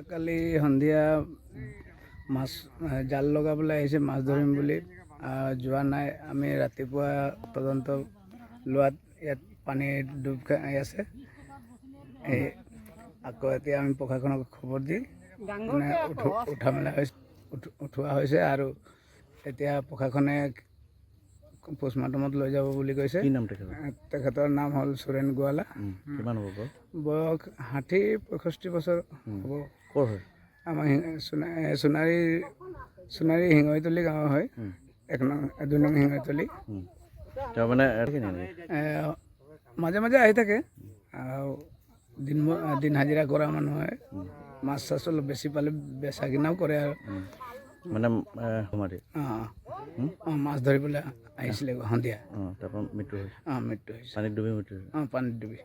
যোৱাকালি সন্ধিয়া মাছ জাল লগাবলৈ আহিছে, মাছ ধৰিম বুলি যোৱা নাই। আমি ৰাতিপুৱা তদন্ত লোৱাত ইয়াত পানী ডুব খাই আছে। আকৌ এতিয়া আমি প্ৰশাসনক খবৰ দি উঠোৱা হৈছে আৰু এতিয়া প্ৰশাসনে পোষ্টমৰ্টমত লৈ যাব বুলি কৈছে। তেখেতৰ নাম হ'ল সুৰেন গোৱালা। কিমান হ'ব বয়স 60-65 বছৰ হ'ব। ক'ৰ হয়? আমাৰ সোণাৰী শিঙৈতলী গাঁৱৰ হয়। 2 নং শিঙৈতলী। তেওঁ মানে মাজে মাজে আহি থাকে আৰু দিন হাজিৰা কৰা মানুহ হয়। মাছ চাছ অলপ বেছি পালে বেচা কিনাও কৰে আৰু মানে মাছ ধৰিবলৈ আহিছিলে সন্ধিয়া। তাৰপৰা মৃত্যু হৈছে। মৃত্যু হৈছে। পানীত ডুবি মৃত্যু হৈছে। পানীত ডুবি।